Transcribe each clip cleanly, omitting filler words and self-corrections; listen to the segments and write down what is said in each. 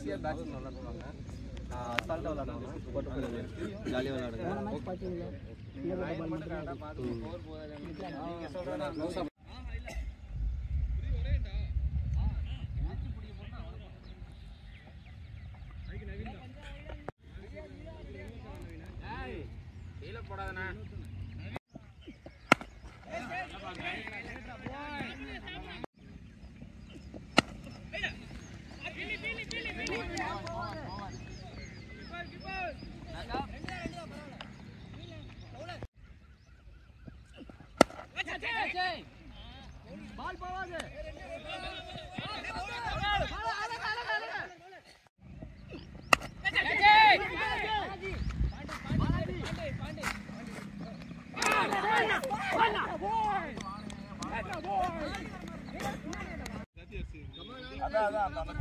ஈஸியாக பேட்ஸ்மேன் விளாடுவாங்க. அசால்ட்டாக விளாடுவாங்க, ஜாலியாக விளாடுங்க. நீங்கள் சொல்கிறேன் போடாதண்ணா. பால் போவாது.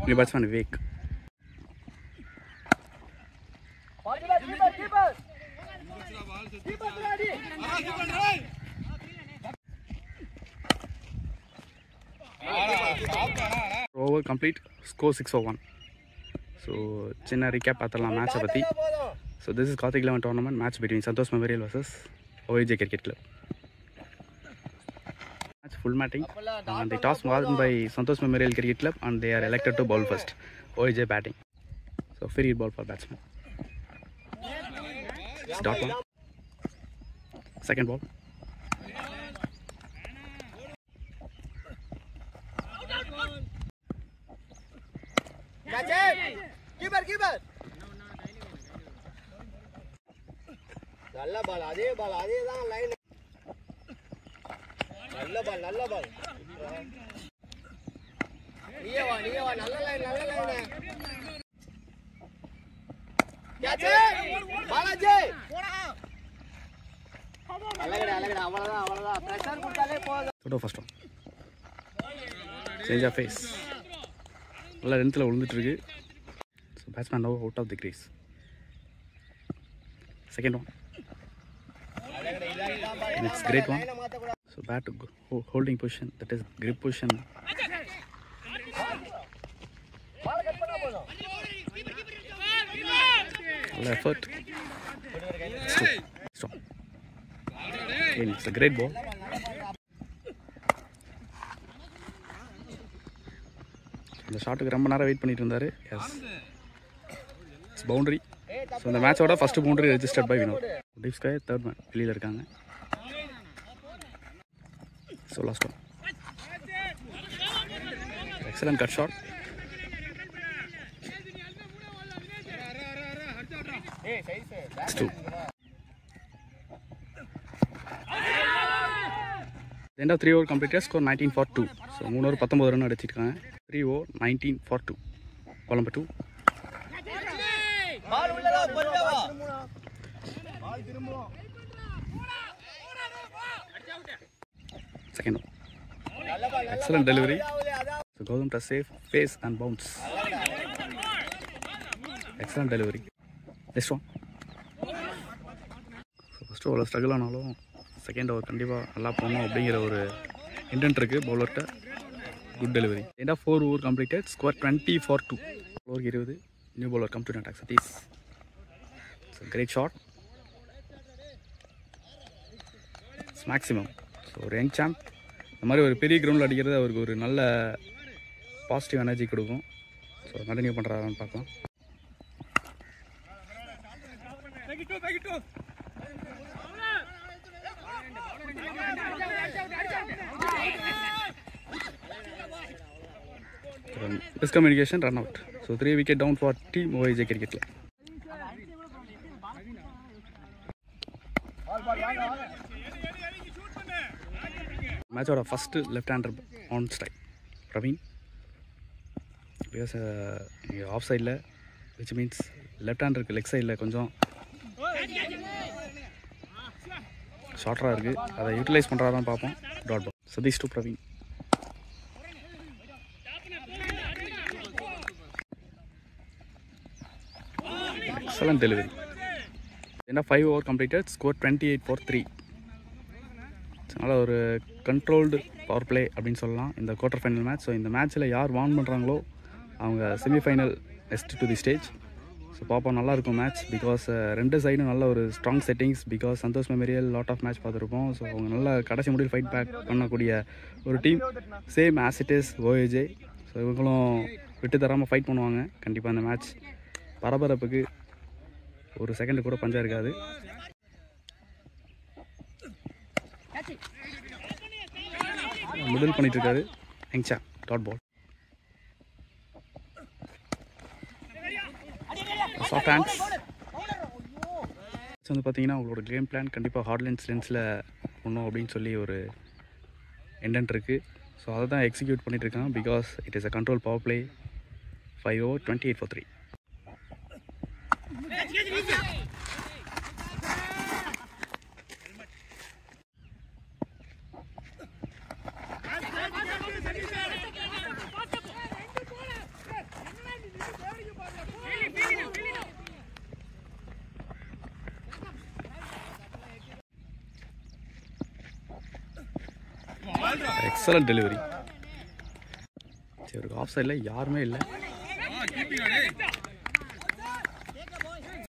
New batsman Vivek. Over complete, score 6-1. So chinna recap paathalam match patti. So this is Karthik 11 tournament match between Santosh Memorial versus OAJ Cricket Club. Match full matching. The toss won by Santosh Memorial Cricket Club and they are elected to bowl first. OAJ batting. So free ball for batsman. Dot one. Second ball. keeper. நல்ல பால், அதே தான் line. நல்ல பால். நீயே வா, நல்ல line. Catch Balaji. அழகடா, அவ்வளவுதான். Pressure கொடுத்தாலே போதும். Photo first one. Change of face. நல்ல லென்த்தில் விழுந்துட்டு இருக்கு. So batsman now out of the crease. Second one. And it's great one. So bat holding position, that is grip position. All effort. Strong. Again, it's a great ball. இந்த ஷாட்டுக்கு ரொம்ப நேரம் wait பண்ணிட்டு இருந்தாரு. S, it's boundary. So இந்த மேட்சோட first boundary registered by Vinod. Deep sky third man வெளியில் இருக்காங்க. So last one. Excellent cut shot. End of 3 over completed, score 19 for 2. So 3 over 19 run அடிச்சிருக்காங்க. 3 over 19 for 2. Ball number 2. பால் உள்ளதா போடவா. பால் திரும்பும். Second one. Excellent delivery. So Gautam to save, face and bounce. Excellent delivery. Next one. So first over struggle ஆனாலும் second over கண்டிப்பாக நல்லா போகணும் அப்படிங்கிற ஒரு இன்டென்ட் இருக்குது பவுலர்கிட்ட. Good delivery. End of 4 over completed, score 20 for 2. ஓவருக்கு 20. New bowler come to attack Satish. Great shot. Maximum. So ஒரு யங் சாம்ப் இந்த மாதிரி ஒரு பெரிய கிரவுண்டில் அடிக்கிறது அவருக்கு ஒரு நல்ல பாசிட்டிவ் எனர்ஜி கொடுக்கும். ஸோ கண்டினியூ பண்ணுறாரான்னு பார்க்கலாம். Miscommunication, run out. So 3 wicket down for team OAJ Cricket Club. Match order first left-hander on strike. Praveen. Because offside la, which means left-hander leg side la konjam shorter irukku. Adha utilize பண்றாரான்னு பாப்போம். Dot ball. Sadish to Praveen. Excellent delivery. End of 5 over completed, score 28 for 3. அதனால் ஒரு controlled power play அப்படின்னு சொல்லலாம் இந்த quarter final match. So இந்த மேட்ச்சில் யார் won பண்ணுறாங்களோ அவங்க semifinal next to the stage. So பார்ப்போம், நல்லாயிருக்கும் மேட்ச். பிகாஸ் ரெண்டு சைடும் நல்ல ஒரு strong settings. Because Santosh memorial lot of match பார்த்துருப்போம். ஸோ அவங்க நல்லா கடைசி முடிவில் ஃபைட் பேக் பண்ணக்கூடிய ஒரு team. Same as it is OAJ. So இவங்களும் விட்டு தராமல் ஃபைட் பண்ணுவாங்க. கண்டிப்பாக அந்த மேட்ச் பரபரப்புக்கு ஒரு செகண்டு கூட பஞ்சம் இருக்காது. மிடில் பண்ணிட்டு இருக்காரு எங்சா. Dot ball soft hands. வந்து பார்த்தீங்கன்னா அவங்களோட கேம் பிளான் கண்டிப்பாக ஹார்ட்லைன்ஸ் லென்ஸில் பண்ணணும் அப்படின்னு சொல்லி ஒரு இன்டென்ட் இருக்குது. ஸோ அதை தான் எக்ஸிக்யூட் பண்ணிகிட்ருக்காங்க. Because it is a control power play. 5 over 28 for 3. Excellent delivery. சரி, ஆஃப் சைடில் யாருமே இல்லை.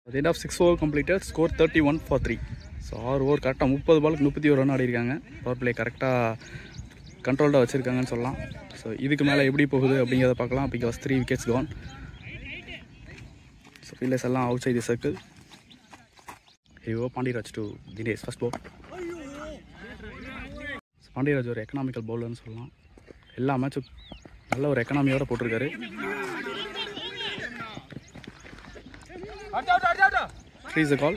at the end of 6 over completed, score 31 for 3. So 6 over கரெக்டாக 30 பாலுக்கு 31 ரன் ஆடிருக்காங்க. பவர் பிளே கரெக்டாக கண்ட்ரோல்டாக வச்சுருக்காங்கன்னு சொல்லலாம். ஸோ இதுக்கு மேலே எப்படி போகுது அப்படிங்கிறத பார்க்கலாம். Because 3 wickets gone. So fielders எல்லாம் அவுட் சைட் தி சர்க்கிள். ஹிவோ Pandiyaraj to Dinesh first ball. Pandiyaraj ஒரு எக்கனாமிக்கல் பவுலர்னு சொல்லலாம். எல்லா மேட்சும் நல்ல ஒரு எக்கனாமியோடு போட்டிருக்காரு. Freeze the call.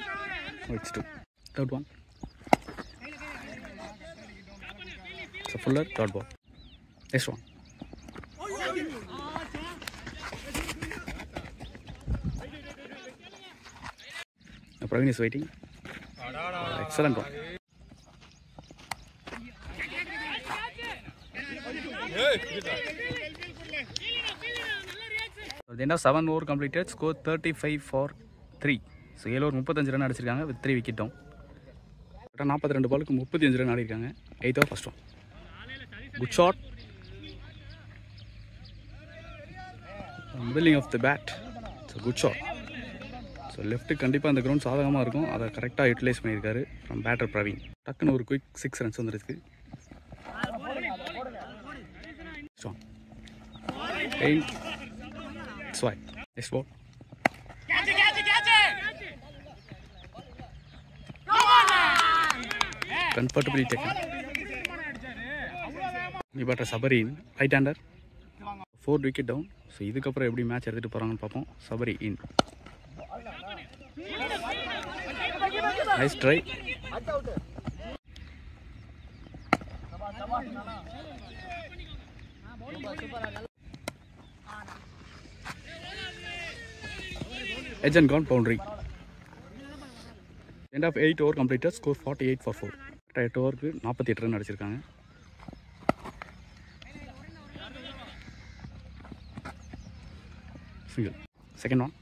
Oh, it's 2. Third one. So Fuller, third ball. Next one. Now Praveen is waiting. Excellent one. At the end of 7 over completed, score 35 for 3. So 7 over 35 run அடிச்சிருக்காங்க with 3 wicket down. கரெக்டாக 42 பாலுக்கு 35 run ஆடிருக்காங்க. 8th over first one. Good shot. Middling off the bat. So good shot. So left கண்டிப்பாக அந்த ground சாதகமாக இருக்கும். அதை கரெக்டாக யூட்டிலைஸ் பண்ணியிருக்காரு ஃப்ரம் பேட்டர் பிரவீன். டக்குன்னு ஒரு குயிக் 6 runs வந்துருக்கு. Strong. It's wide. Next ball. Comfortably taken. New batter Sabari in. Right hander. 4 wicket down. So இதுக்கப்புறம் எப்படி மேட்ச் எடுத்துட்டு போறாங்கன்னு பார்ப்போம். Sabari in. Nice try. Edge and gone boundary. End of 8 over completed, score 48 for 4. 8 ஓவருக்கு 48 run அடிச்சிருக்காங்க. Single. Second one.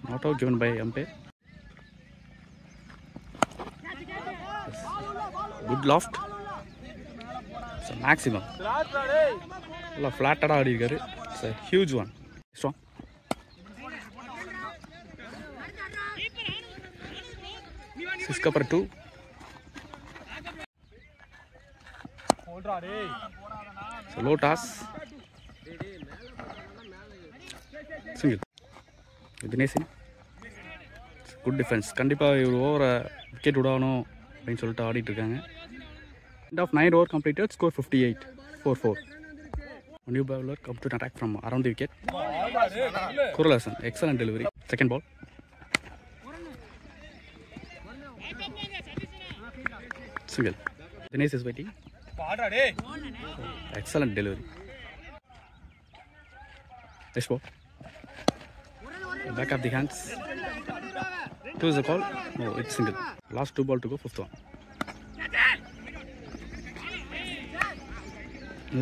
Not out given by umpire. Good loft. So maximum. நல்லா ஃப்ளாட்டடாக ஆடி இருக்காரு. It's a huge one. Strong. Sixக்கு அப்புறம் 2. So low toss. Single. Dinesh good defence. கண்டிப்பாக இவர் ஓவரை wicket விடணும் அப்படின்னு சொல்லிட்டு ஆடிட்டு இருக்காங்க. End of 9 over completed, score 58 for 4. A new bowler come to attack from around the wicket. Kuralasan, excellent delivery. Second ball. Single. Dinesh is waiting. Excellent delivery. Next ball. Back up the hands. 2 is the call. No, it's single. Last 2 ball to go, 5th one.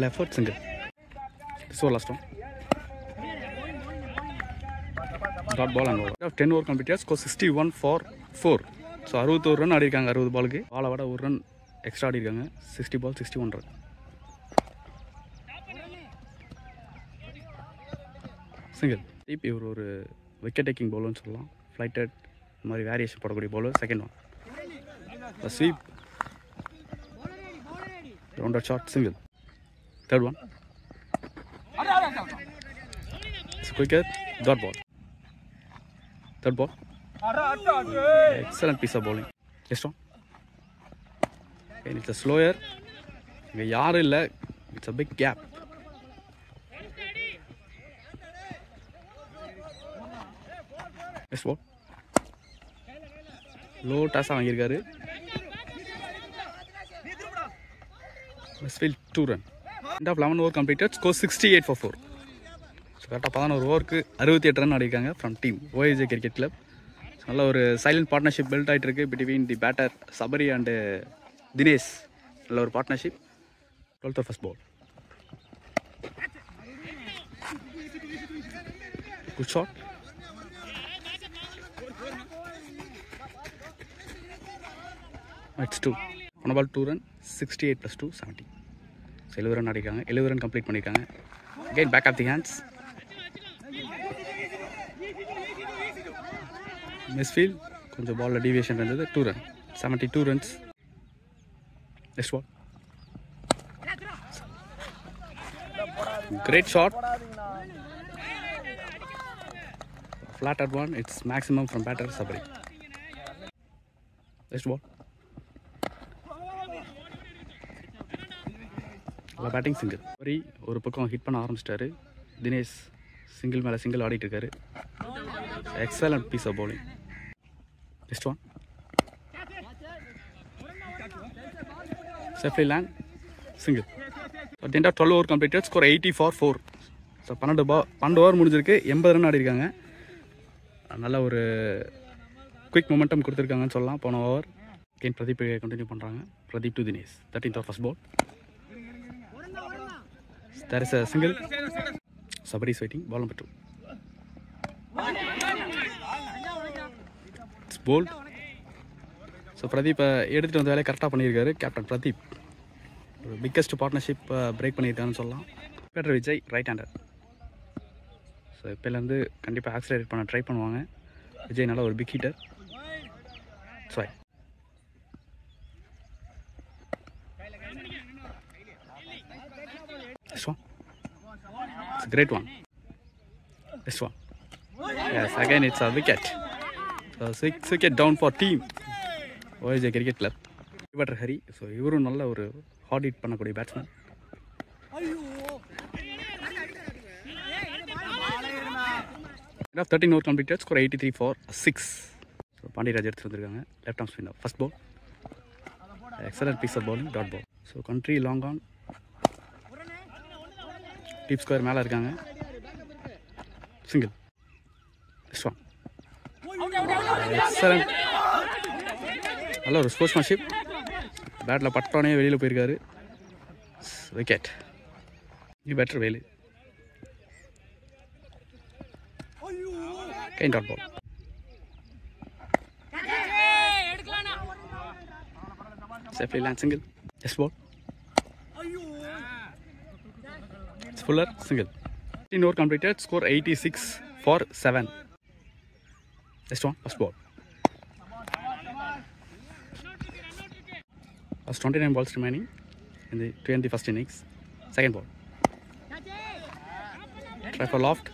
Left foot single. So last one. Dot ball and over. 10 over completed, score 61 for 4. So 61 run ஆடிருக்காங்க 60 பாலுக்கு. பாலை விட ஒரு run extra ஆடிருக்காங்க. 60 ball 61 run. Single. இப்போ இவர் ஒரு wicket taking பவுலர்னு சொல்லலாம். ஃப்ளைட்டட் இந்த மாதிரி வேரியேஷன் போடக்கூடிய bowler. Second one sweep, rounded shot, single. Third one quicker, dot ball. Third ball, excellent piece of bowling. Next one, it's slower, இங்கே யாரும் இல்லை, it's a big gap. Next ball, low டாஸாக வாங்கியிருக்காரு. Misfield 2 run. End of 11 over completed. Score 68 for 4. So கரெக்டாக 11 ஓவருக்கு 68 run ஆடிருக்காங்க from team OAJ cricket club. நல்ல ஒரு சைலண்ட் பார்ட்னர்ஷிப் பில்ட் ஆகிட்டு இருக்கு between the batter Sabari and Dinesh. நல்ல ஒரு partnership. 12th first ball, good shot. It's 2. 1 ball 2 run. 68 + 2 70. 70 run ஆடிருக்காங்க. 70 ரன் கம்ப்ளீட் பண்ணியிருக்காங்க. Again back of the hands. Misfield, கொஞ்சம் பாலில் டீவியேஷன் இருந்தது. 2 run. 72 runs. Next ball, great shot. Flattered one. It's maximum from batter Sabri. Next ball, batting single. சரி, ஒரு பக்கம் hit பண்ண ஆரம்பிச்சிட்டாரு. தினேஷ் சிங்கிள் மேலே சிங்கிள் ஆடிட்டு இருக்காரு. Excellent piece of bowling. Next one, safely land, single. At the end of 12 over completed. Score 80 for 4. So 12 over முடிஞ்சிருக்கு. 80 run ஆடிருக்காங்க. நல்ல ஒரு குயிக் மொமெண்டம் கொடுத்துருக்காங்கன்னு சொல்லலாம் போன ஓவர். அகைன் பிரதீப் கண்டினியூ பண்ணுறாங்க. Pradeep to Dinesh. 13th over first ball. There is a single. Sabari is waiting. Ball number 2. It's bold. So Pradeep எடுத்துட்டு வந்த வேலையை கரெக்டாக பண்ணியிருக்காரு கேப்டன் பிரதீப். ஒரு பிக்கஸ்ட் பார்ட்னர்ஷிப் பிரேக் பண்ணியிருக்காருன்னு சொல்லலாம். Batter Vijay right hander. So இப்போலேருந்து கண்டிப்பாக ஆக்சிலரேட் பண்ண ட்ரை பண்ணுவாங்க. விஜய் நல்ல ஒரு big hitter. Sorry, this one, it's a great one. This one, yes, again it's a wicket. So 6 wicket down for team OAJ Cricket Club. Batter Hari, so இவரும் நல்ல ஒரு heart hit பண்ணக்கூடிய batsman. End of 13 over completed. Score 83 for 6. So Pandiyaraj எடுத்து வந்திருக்காங்க. Left arm spinner. First ball, excellent piece of bowling, dot ball. So country long on, deep square மேலே இருக்காங்க. Single. Next one, excellent. நல்ல ஒரு sportsmanship. பேட்டில் பட்டோனே வெளியில் போயிருக்காரு. Wicket. New batter Velu. Kind dot ball. Safely land, single. Next ball, Fuller, single. 15 over completed. Score 86 for 7. Next one, first ball. First 29 balls remaining to end the first innings. Second ball. Try for loft.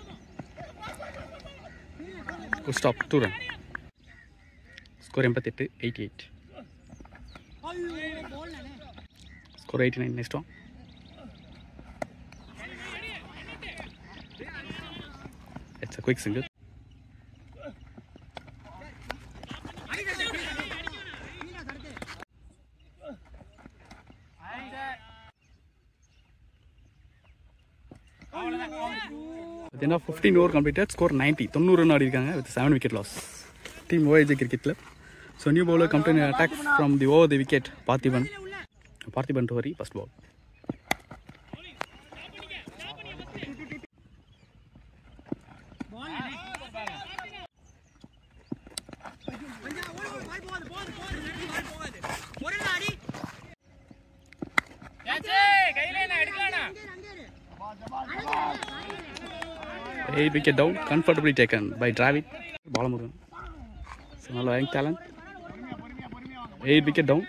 Good stop. 2 run. Score 88. Score 89. Next one. It's a quick single. At the end of 15 over completed, score 90. 90 run ஆடிருக்காங்க with 7 wicket loss. Team OAJ Cricket Club. So new bowler come to an attack from the over the wicket. Parthiban Tohari, first ball. 8 wicket down, comfortably taken by Dravid. Balamurugan. So now young talent. 8 wicket down.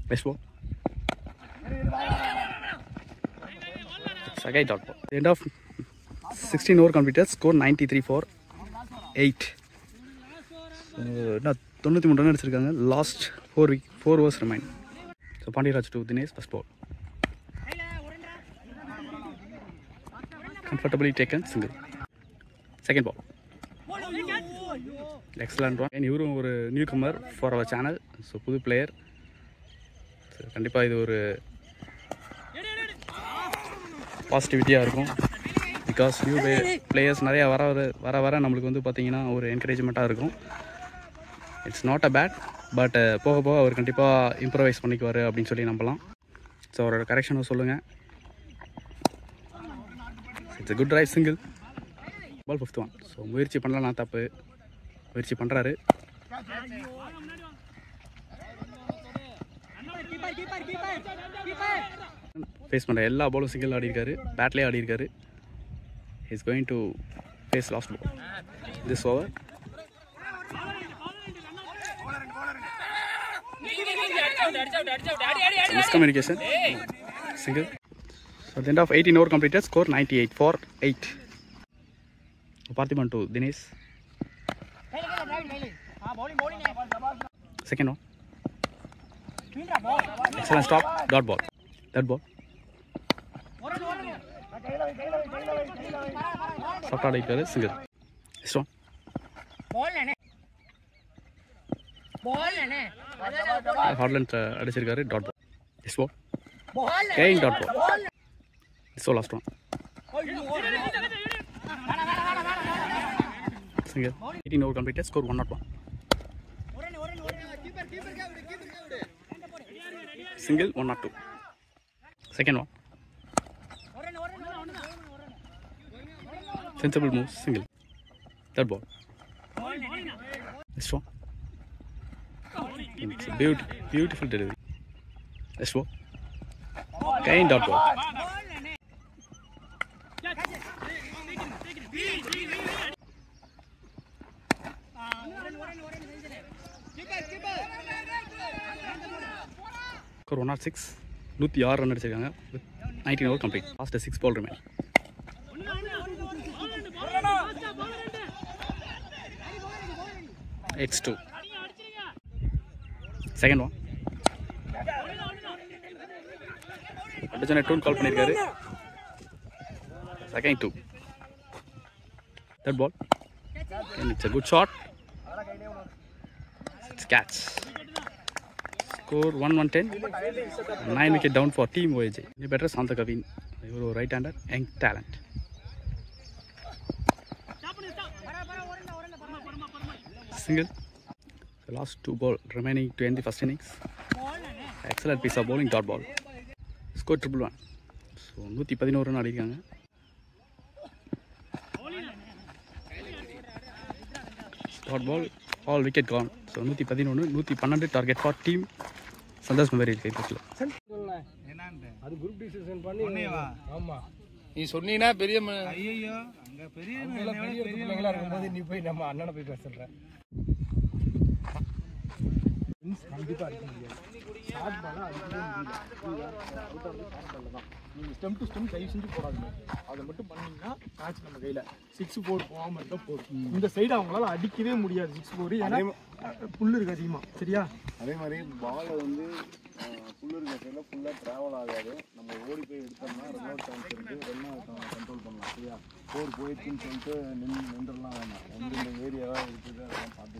Best ball. It's again dot ball. The end of 16 over completed. Score 93 for 8. So, 93 run அடிச்சிருக்காங்க. Last 4 overs remain. So Pandya to Dinesh, first ball. Comfortably taken, single. Second ball. Excellent one. And இவரும் ஒரு newcomer for our channel. So புது player. So கண்டிப்பா இது ஒரு பாசிட்டிவிட்டியாக இருக்கும். Because new players நிறையா வர நம்மளுக்கு வந்து பார்த்தீங்கன்னா ஒரு என்கரேஜ்மெண்ட்டாக இருக்கும். It's not a bad, but போக போக அவர் கண்டிப்பாக இம்ப்ரவைஸ் பண்ணிக்குவார் அப்படின்னு சொல்லி நம்பலாம். ஸோ அவரோட கரெக்ஷனும் சொல்லுங்கள். It's a good drive, single. Ball 5th one. So முயற்சி பண்ணலாம், நான் தப்பு. முயற்சி பண்ணுறாரு. ஃபேஸ் பண்ணுற எல்லா பாலும் சிங்கிள் ஆடி இருக்காரு, பேட்லேயே ஆடி இருக்காரு. Is going to face last ball this over. Miscommunication. Single. So at the end of 18 over completed, score 98 for 8. Parthiban to Dinesh. Second one. Excellent stop. Dot ball. That ball. Soft out it. Single. This one. Hardland அடிச்சிருக்காரு. Dot ball. This ball. Again dot ball. This all last one. Single. 18 over completed. Score 101. Single 102. Second one. Sensible move. Single. Third ball. This one. It's a beautiful delivery. This ball. Again dot ball. Score 106. 106 run அடிச்சிருக்காங்க. 19 over complete. Last 6 ball remain. It's 2. Second one. அடிச்சனே டூன் கால் பண்ணிருக்காரு. Second 2. Third ball. And it's a good shot. It's catch. Score 110. 9 wicket down for Team OAJ. You better Santa Kavin. You're a right-hander, young talent. Single. The last 2 ball remaining to end the first innings. Excellent piece of bowling, dot ball. Score 111. So 111 run அடிக்காங்க. Dot ball, all wicket gone. So 111, 112 target for team Santosh Memorial கிரிக்கெட்ல. அது group decision பண்ணி ஆமா நீ சொன்னீனா பெரிய ஐயோ அங்க பெரிய பிள்ளைங்களா இருக்கும்போது நீ போய் நம்ம அண்ணனை போய் பேச சொல்ற. கண்டிப்பா இருக்க முடியாது. ஷார்ட் பாலா அடிக்கவே முடியல. நீங்க ஸ்டெம் டு ஸ்டெம் கை செஞ்சு போடாதீங்க. அதை மட்டும் பண்ணீங்கன்னா மேட்ச் நம்ம கையில 6-4 போகாம இருந்தா போதும். இந்த சைடு அவங்களால அடிக்கவே முடியாது 6-4. ஏன்னா புல்லு இருக்கு அதிகமா. சரியா? அதே மாதிரி பால் வந்து புல்லு இருக்க சைடில் ஃபுல்லாக ட்ராவல் ஆகாது. நம்ம ஓடி போய் எடுத்தோம்னா ரன் அவுட் சான்ஸ் இருக்குது. ரன் கண்ட்ரோல் பண்ணலாம். சரியா? 4 போயிடுச்சுன்னு சொல்லிட்டு நின்றுலாம் வேணாம். எந்தெந்த ஏரியாவாக இருக்குது அதெல்லாம் பார்த்து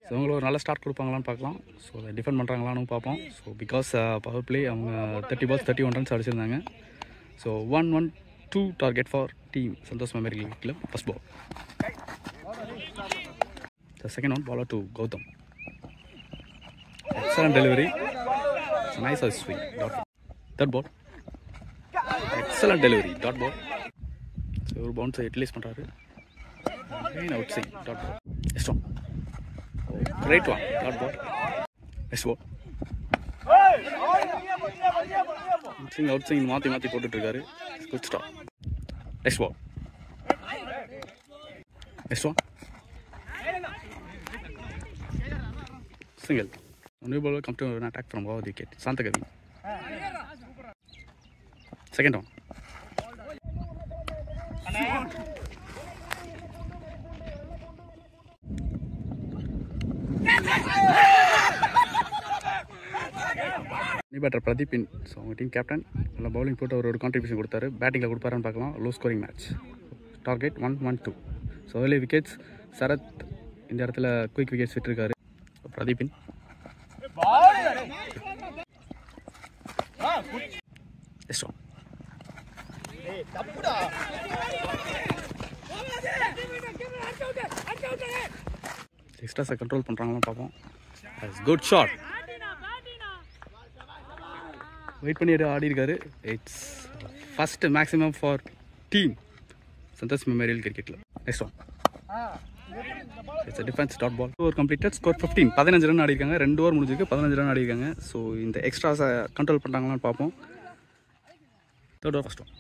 ஸோ அவங்களுக்கு ஒரு நல்ல ஸ்டார்ட் கொடுப்பாங்களான்னு பார்க்கலாம். ஸோ அதை டிஃபெண்ட் பண்ணுறாங்களான்னு பார்ப்போம். ஸோ பிகாஸ் பவர் பிளே அவங்க 30 balls 31 runs அடிச்சிருந்தாங்க. So 1-1-2 target for team Santosh memorial club. First ball. The second one, bowler to Gautam. Excellent delivery. It's a nice swing. Dot. Third ball. Excellent delivery. Dot ball. So ஒரு bounce utilize பண்றாரு. Again outside. Dot ball. Strong. Great one. Dot ball. Nice ball. Swing outswing மாற்றி போட்டுட்ருக்காரு. Good stop. Next ball. Next one. Single. New ball will come to an attack from over the wicket. Santakavi. Second down. New batter Pradeep in. So team captain. Bowling put over contribution கொடுத்தாரு. பேட்டிங்ல கொடுப்பாருன்னு பார்க்கலாம். Low scoring match. Target 1-1-2. So early wickets. Sarath இந்த இடத்துல quick wickets விட்டுருக்காரு. Pradeep in. Yes, one. Extras control பண்றாங்களா பாப்போம். That's good shot. Wait பண்ணி ஆடி இருக்காரு. It's first maximum for team Santosh Memorial Cricket Club. Next one. It's a defense dot ball. Over completed score 15. 15 run ஆடி இருக்காங்க. 2 over முடிஞ்சிருக்கு. 15 run ஆடி இருக்காங்க. So இந்த எக்ஸ்ட்ராஸை கண்ட்ரோல் பண்ணுறாங்களான்னு பார்ப்போம். Third over first one.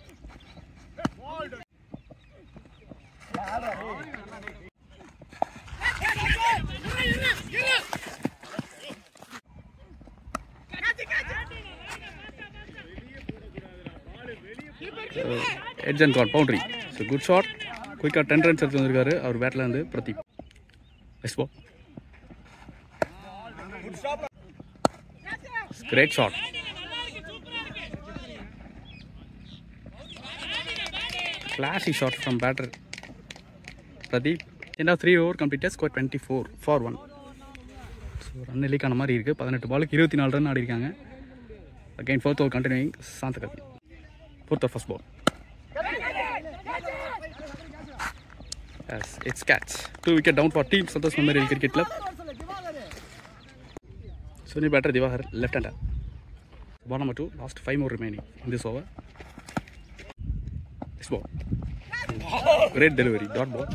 Edge and got boundary. So good shot. Quick 10 runs எடுத்து வந்திருக்காரு அவர் battle இருந்து Pradeep. Nice ball. Great shot. Flashy shot from batter Pradeep. End of 3 over completed score 24 for 1. So run லீக்கான மாதிரி இருக்கு. 18 பாலுக்கு 24 run ஆடி இருக்காங்க. Again fourth over continuing Santakavi. Fourth or first ball. Yes, it's catch. 2 wicket down for team Santosh Memorial Cricket Club. So new batter Divakar, left-hander. Ball number 2, last 5 more remaining in this over. This ball. Great delivery, dot ball.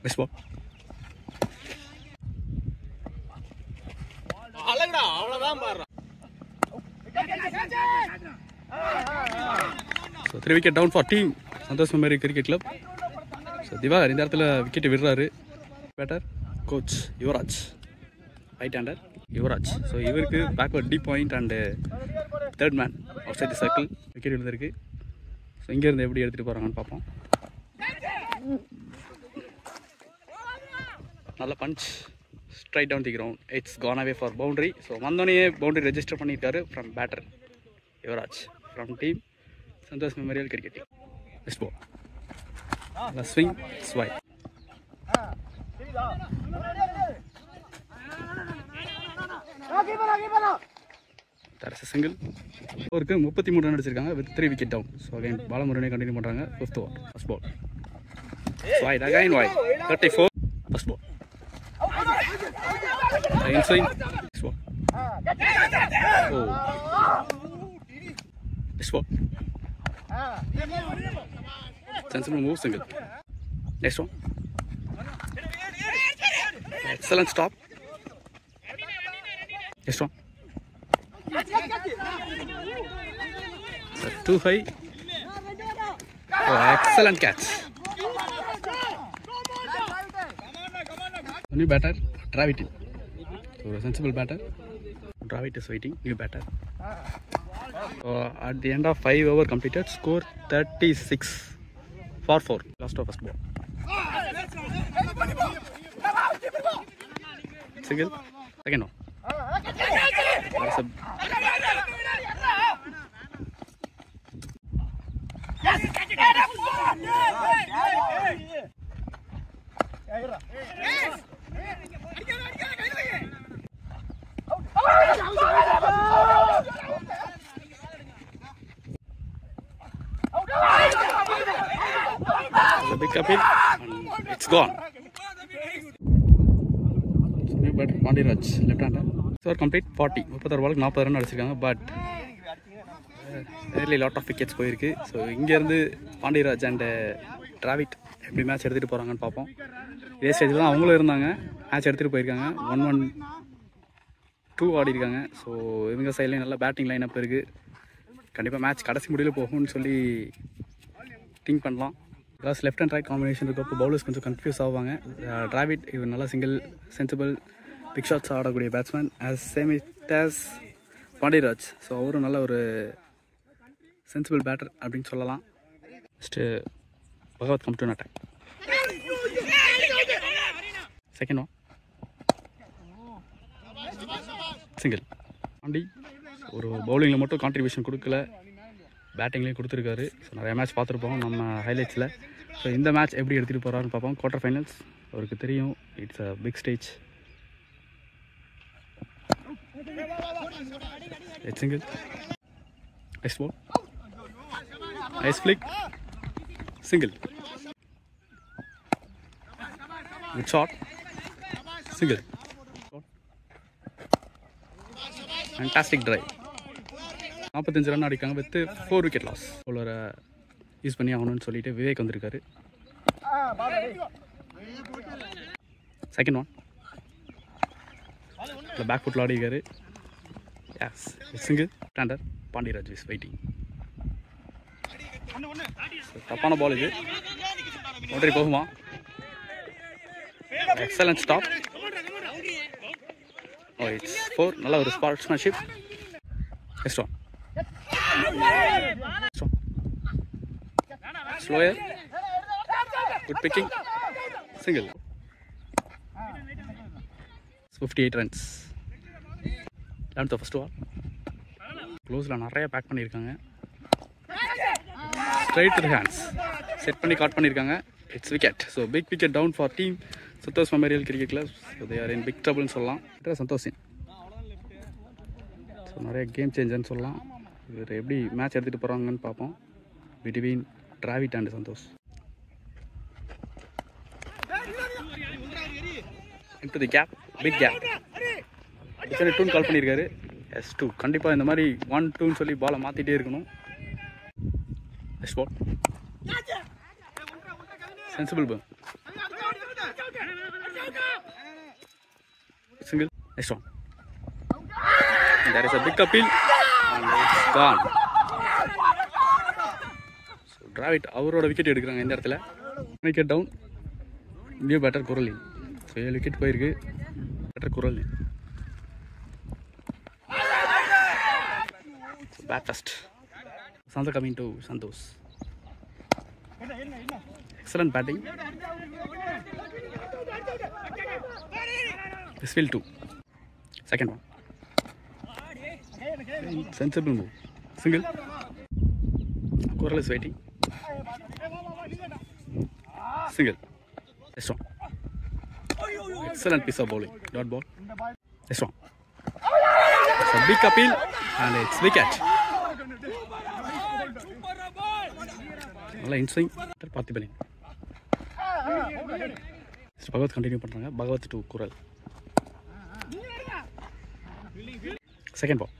This ball. So 3 wicket down for team Santosh Memorial Cricket Club. So Divakar இந்த இடத்துல wicket விடுறாரு. Batter coach Yuvraj, right hander Yuvraj. So இவருக்கு backward the point and third man outside the circle wicket விழுந்திருக்கு. So இங்கேருந்து எப்படி எடுத்துகிட்டு போகிறாங்கன்னு பார்ப்போம். நல்ல punch straight down the ground. It's gone away for boundary. So வந்தோடனே பவுண்டரி ரெஜிஸ்டர் பண்ணியிருக்காரு from batter Yuvraj from team Santosh Memorial Cricket Club. Next ball. The swing, swipe. That is a single. அவருக்கு 33 run அடிச்சிருக்காங்க with 3 wicket down. So again பாலமுருகனை continue பண்றாங்க. Fifth over, first ball. Wide again, wide. 34, first ball. In swing, next ball. Oh. Next ball. Sensible move, single. Next one. Excellent stop. Next one. Too high. Oh, excellent catch. New batter, Dravid. So a sensible batter. Dravid is waiting. New batter. At the end of 5 over completed, score 36 for 4. Last of first ball. Single. Second one. That's a a big up in and it's gone. So new batter Pandiraj, left hander. So complete 40. 36 பாலுக்கு 40 run அடிச்சிருக்காங்க. But early lot of wickets போயிருக்கு. So இங்கேருந்து Pandiraj and Dravid எப்படி match எடுத்துகிட்டு போகிறாங்கன்னு பார்ப்போம். இதே ஸ்டேஜில் தான் அவங்களும் இருந்தாங்க, மேட்ச் எடுத்துகிட்டு போயிருக்காங்க. 1-1-2 ஆடிருக்காங்க. ஸோ இவங்க சைட்லேயும் நல்லா பேட்டிங் லைன் அப் இருக்குது. கண்டிப்பாக மேட்ச் கடைசி முடிவில் போகும்னு சொல்லி திங்க் பண்ணலாம். Because left and right combination இருக்கப்போ பவுலர்ஸ் கொஞ்சம் கன்ஃபியூஸ் ஆவாங்க. டிராவிட் இவர் நல்லா சிங்கிள் சென்சிபிள் பிக் ஷாட்ஸ் ஆடக்கூடிய batsman same it as Pandiyaraj. So அவரும் நல்ல ஒரு சென்சிபிள் பேட்டர் அப்படின்னு சொல்லலாம். First Bhagavath come to attack. Second one single. Pandi ஒரு பவுலிங்கில் மட்டும் கான்ட்ரிபியூஷன் கொடுக்கல, பேட்டிங்லேயும் கொடுத்துருக்காரு. ஸோ நிறைய மேட்ச் பார்த்துருப்போம் நம்ம ஹைலைட்ஸில். ஸோ இந்த மேட்ச் எப்படி எடுத்துகிட்டு போகிறாருன்னு பார்ப்போம். குவார்ட்டர் ஃபைனல்ஸ் அவருக்கு தெரியும், it's a big stage. Single. Next ball nice flick. Single. Good shot. Single. Fantastic drive. 45 run அடிக்காங்க வித் 4 விக்கெட் லாஸ். பவுலரை யூஸ் பண்ணி ஆகணும்னு சொல்லிட்டு விவேக் வந்திருக்காரு. செகண்ட் ஒன் இல்லை பேக் ஃபுட்டில் ஆடிருக்காரு. Yes single. Stander. Pandiyaraj is waiting. தப்பான பால் இது, பவுண்டரி போகுமா? Excellent stop. Oh it's 4. நல்ல ஒரு sportsmanship. Next one slower. Good picking. Single. 58 runs. 11th first over. க்ளோஸில் நிறைய பேக் பண்ணியிருக்காங்க. ஸ்ட்ரைட் டு ஹேண்ட்ஸ் செட் பண்ணி காட் பண்ணியிருக்காங்க. It's wicket. So big wicket down for team Santosh memorial cricket club. So they are in big ட்ரபிள்னு சொல்லலாம். Santosh so நிறைய game சேஞ்சர்னு சொல்லலாம். இவர் எப்படி மேட்ச் எடுத்துகிட்டு போகிறாங்கன்னு பார்ப்போம் between Dravid and Santhosh. Into the gap, big gap. Different 2 call பண்ணியிருக்காரு. S2 கண்டிப்பாக இந்த மாதிரி 1-2ன்னு சொல்லி பாலை மாற்றிட்டே இருக்கணும். Next ball sensible bowl. Single. Next one there is a big appeal and it's gone. So Dravid அவரோட விக்கெட் எடுக்கிறாங்க இந்த இடத்துல. Wicket down. New batter Kuralin. So 7 wicket போயிருக்கு. Batter Kuralin. Bat first. Santha coming to Santosh. Excellent batting. This will 2. Second one. Sensible move. Single. Coral is waiting. Single. This one. Excellent piece of bowling. Dot ball. This one. It's a big appeal and it's wicket. நல்லா inswing. Parthiban. Bhagavath continue பண்ணுறாங்க. Bhagavath to Kural. Second ball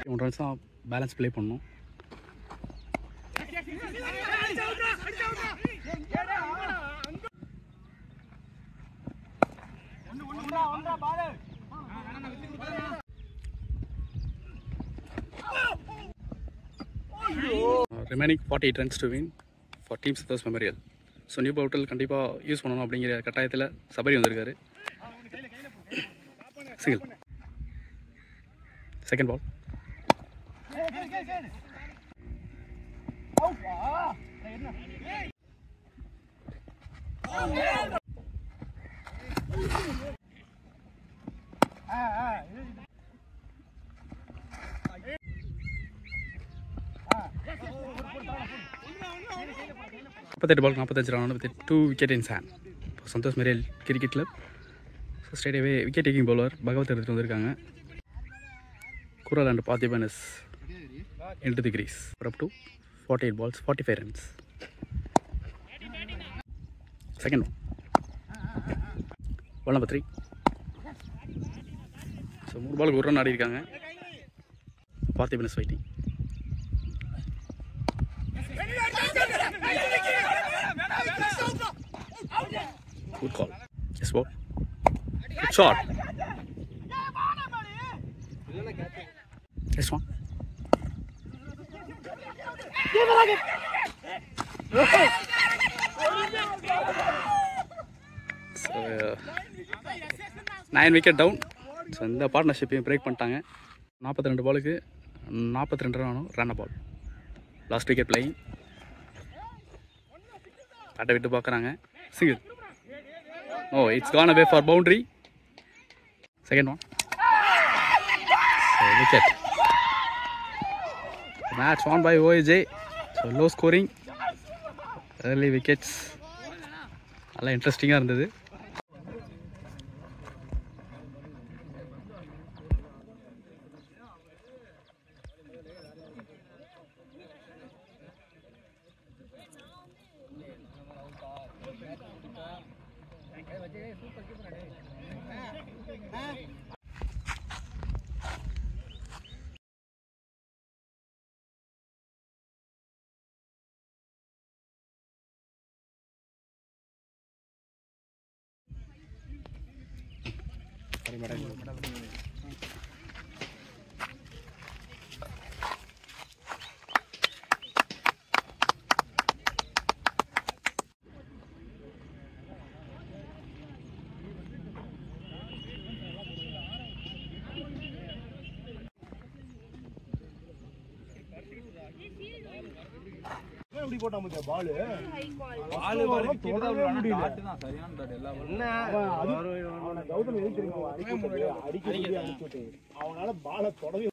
1 runs தான் balance play பண்ணணும். Remaining 48 runs to win for Team Santosh Memorial. So new bowler கண்டிப்பாக use பண்ணணும் அப்படிங்கிற கட்டாயத்தில் சபரி வந்திருக்காரு. Single. Second ball $48 ball 45 run with 2 wicket in hand for Santosh Memorial Cricket Club. So straight away wicket taking bowler பகவத் எடுத்துட்டு வந்திருக்காங்க. குரல் and Parthiban is into the crease for up to 48 balls 45 runs. Second one. Ball number 3. So 3 ball ஒரு run ஆடி இருக்காங்க. Parthiban is waiting. shot. Next one. So, 9 wicket down. So இந்த பார்ட்னர்ஷிப்பையும் break பண்ணிட்டாங்க. 42 பாலுக்கு 42 run run ball. Last wicket playing. பேட்டை விட்டு பார்க்குறாங்க. Single. Oh, it's gone away for boundary. Second one. Wicket. Match won by OAJ. So low scoring, early wickets. நல்லா இன்ட்ரெஸ்டிங்காக இருந்தது. எப்படி போட்டா முடியா பால் கௌதம் எதுக்கு தெரியுமா அடிக்க அடிக்க அடிச்சுட்டு அவனால பாலை தொடவே